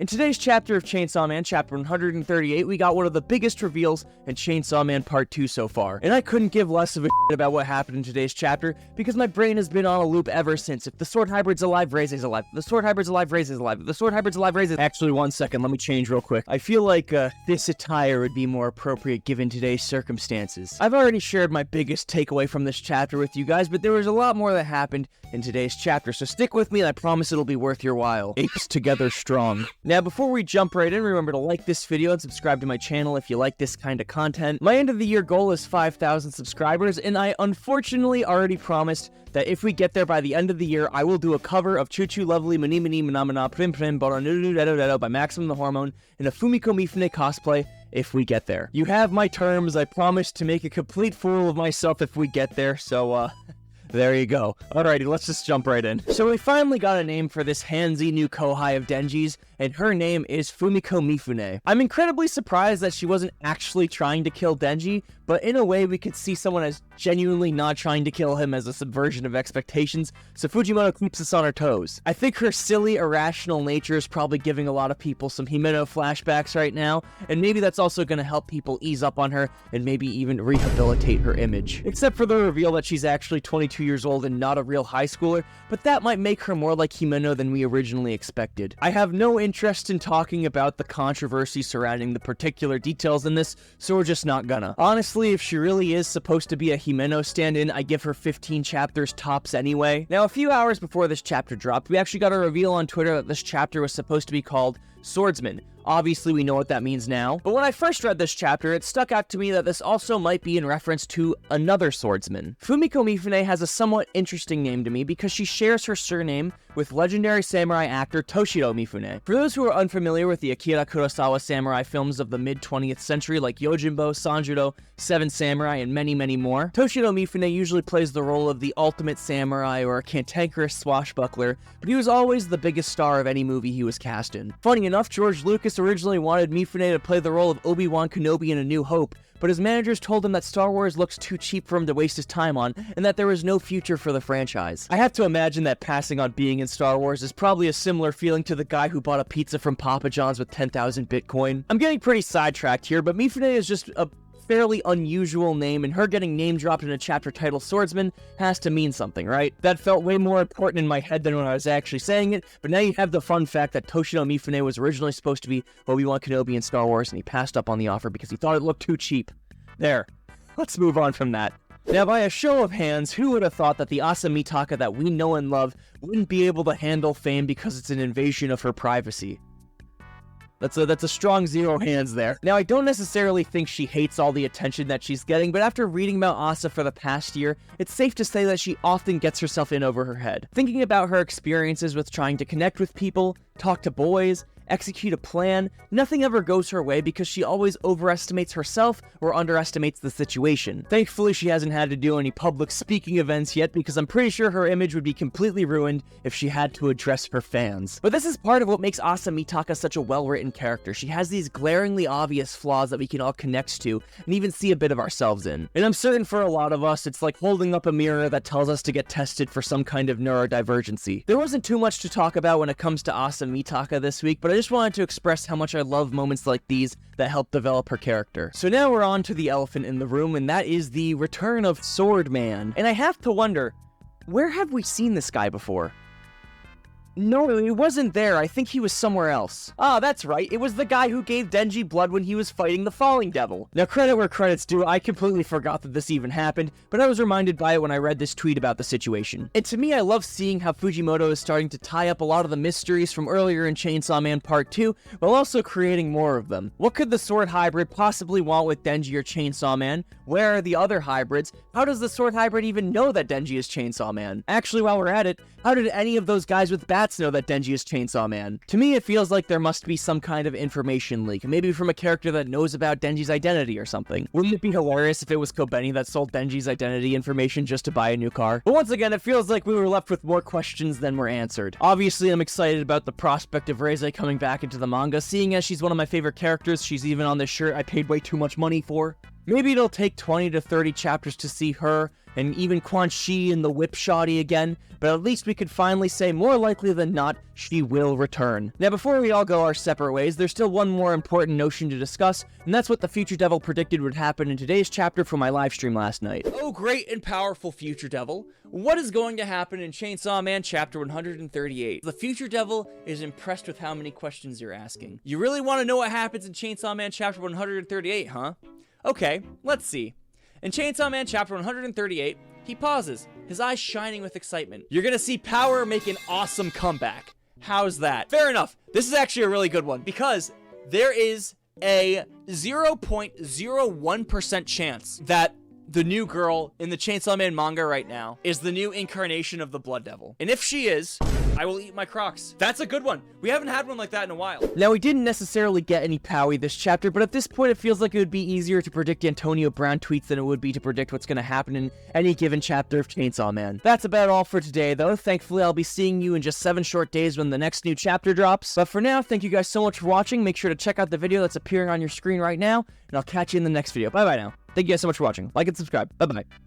In today's chapter of Chainsaw Man, chapter 138, we got one of the biggest reveals in Chainsaw Man Part 2 so far. And I couldn't give less of a shit about what happened in today's chapter, because my brain has been on a loop ever since. If the sword hybrid's alive, Reize's alive. If the sword hybrid's alive, Reize's alive. If the sword hybrid's alive, Reize's... Actually, 1 second, let me change real quick. I feel like this attire would be more appropriate given today's circumstances. I've already shared my biggest takeaway from this chapter with you guys, but there was a lot more that happened in today's chapter, so stick with me and I promise it'll be worth your while. Apes together strong. Now, before we jump right in, remember to like this video and subscribe to my channel if you like this kind of content. My end of the year goal is 5,000 subscribers, and I unfortunately already promised that if we get there by the end of the year, I will do a cover of Choo Choo Lovely Mani Mani Mana Mana Prim Prim Boronuru Dedo Dedo by Maximum the Hormone in a Fumiko Mifune cosplay if we get there. You have my terms. I promise to make a complete fool of myself if we get there, so there you go. Alrighty, let's just jump right in. So we finally got a name for this handsy new Kohai of Denji's, and her name is Fumiko Mifune. I'm incredibly surprised that she wasn't actually trying to kill Denji, but in a way we could see someone as genuinely not trying to kill him as a subversion of expectations, so Fujimoto keeps us on our toes. I think her silly, irrational nature is probably giving a lot of people some Himeno flashbacks right now, and maybe that's also going to help people ease up on her and maybe even rehabilitate her image. Except for the reveal that she's actually 22 years old and not a real high schooler, but that might make her more like Himeno than we originally expected. I have no interest in talking about the controversy surrounding the particular details in this, so we're just not gonna. Honestly, if she really is supposed to be a Himeno stand-in, I give her 15 chapters tops anyway. Now, a few hours before this chapter dropped, we actually got a reveal on Twitter that this chapter was supposed to be called Swordsman. Obviously, we know what that means now, but when I first read this chapter, it stuck out to me that this also might be in reference to another swordsman. Fumiko Mifune has a somewhat interesting name to me because she shares her surname with legendary samurai actor Toshiro Mifune. For those who are unfamiliar with the Akira Kurosawa samurai films of the mid-20th century like Yojimbo, Sanjuro, Seven Samurai, and many, many more, Toshiro Mifune usually plays the role of the ultimate samurai or a cantankerous swashbuckler, but he was always the biggest star of any movie he was cast in. Funny enough, George Lucas originally wanted Mifune to play the role of Obi-Wan Kenobi in A New Hope, but his managers told him that Star Wars looks too cheap for him to waste his time on, and that there was no future for the franchise. I have to imagine that passing on being in Star Wars is probably a similar feeling to the guy who bought a pizza from Papa John's with 10,000 Bitcoin. I'm getting pretty sidetracked here, but Mifune is just a fairly unusual name, and her getting name dropped in a chapter titled Swordsman has to mean something, right? That felt way more important in my head than when I was actually saying it, but now you have the fun fact that Toshiro Mifune was originally supposed to be Obi-Wan Kenobi in Star Wars, and he passed up on the offer because he thought it looked too cheap. There. Let's move on from that. Now, by a show of hands, who would have thought that the Asa Mitaka that we know and love wouldn't be able to handle fame because it's an invasion of her privacy? That's a strong 0 hands there. Now, I don't necessarily think she hates all the attention that she's getting, but after reading about Asa for the past year, it's safe to say that she often gets herself in over her head. Thinking about her experiences with trying to connect with people, talk to boys, execute a plan, nothing ever goes her way because she always overestimates herself or underestimates the situation. Thankfully, she hasn't had to do any public speaking events yet because I'm pretty sure her image would be completely ruined if she had to address her fans. But this is part of what makes Asa Mitaka such a well-written character. She has these glaringly obvious flaws that we can all connect to and even see a bit of ourselves in. And I'm certain for a lot of us, it's like holding up a mirror that tells us to get tested for some kind of neurodivergency. There wasn't too much to talk about when it comes to Asa Mitaka this week, but I just wanted to express how much I love moments like these that help develop her character. So now we're on to the elephant in the room, and that is the return of Swordman. And I have to wonder, where have we seen this guy before? No, he wasn't there. I think he was somewhere else. Ah, that's right. It was the guy who gave Denji blood when he was fighting the Falling Devil. Now, credit where credit's due, I completely forgot that this even happened, but I was reminded by it when I read this tweet about the situation. And to me, I love seeing how Fujimoto is starting to tie up a lot of the mysteries from earlier in Chainsaw Man Part 2, while also creating more of them. What could the sword hybrid possibly want with Denji or Chainsaw Man? Where are the other hybrids? How does the sword hybrid even know that Denji is Chainsaw Man? Actually, while we're at it, how did any of those guys with bats know that Denji is Chainsaw Man? To me, it feels like there must be some kind of information leak, maybe from a character that knows about Denji's identity or something. Wouldn't it be hilarious if it was Kobeni that sold Denji's identity information just to buy a new car? But once again, it feels like we were left with more questions than were answered. Obviously, I'm excited about the prospect of Reize coming back into the manga, seeing as she's one of my favorite characters. She's even on this shirt I paid way too much money for. Maybe it'll take 20 to 30 chapters to see her, and even Quan Chi and the whip shotty again, but at least we could finally say, more likely than not, she will return. Now, before we all go our separate ways, there's still one more important notion to discuss, and that's what the Future Devil predicted would happen in today's chapter from my live stream last night. Oh, great and powerful Future Devil, what is going to happen in Chainsaw Man chapter 138? The Future Devil is impressed with how many questions you're asking. You really want to know what happens in Chainsaw Man chapter 138, huh? Okay, let's see. In Chainsaw Man chapter 138, he pauses, his eyes shining with excitement. You're gonna see Power make an awesome comeback. How's that? Fair enough. This is actually a really good one because there is a 0.01% chance that the new girl in the Chainsaw Man manga right now is the new incarnation of the Blood Devil. And if she is, I will eat my Crocs. That's a good one. We haven't had one like that in a while. Now, we didn't necessarily get any Powie this chapter, but at this point, it feels like it would be easier to predict Antonio Brown tweets than it would be to predict what's going to happen in any given chapter of Chainsaw Man. That's about all for today, though. Thankfully, I'll be seeing you in just 7 short days when the next new chapter drops. But for now, thank you guys so much for watching. Make sure to check out the video that's appearing on your screen right now, and I'll catch you in the next video. Bye-bye now. Thank you guys so much for watching. Like and subscribe. Bye-bye.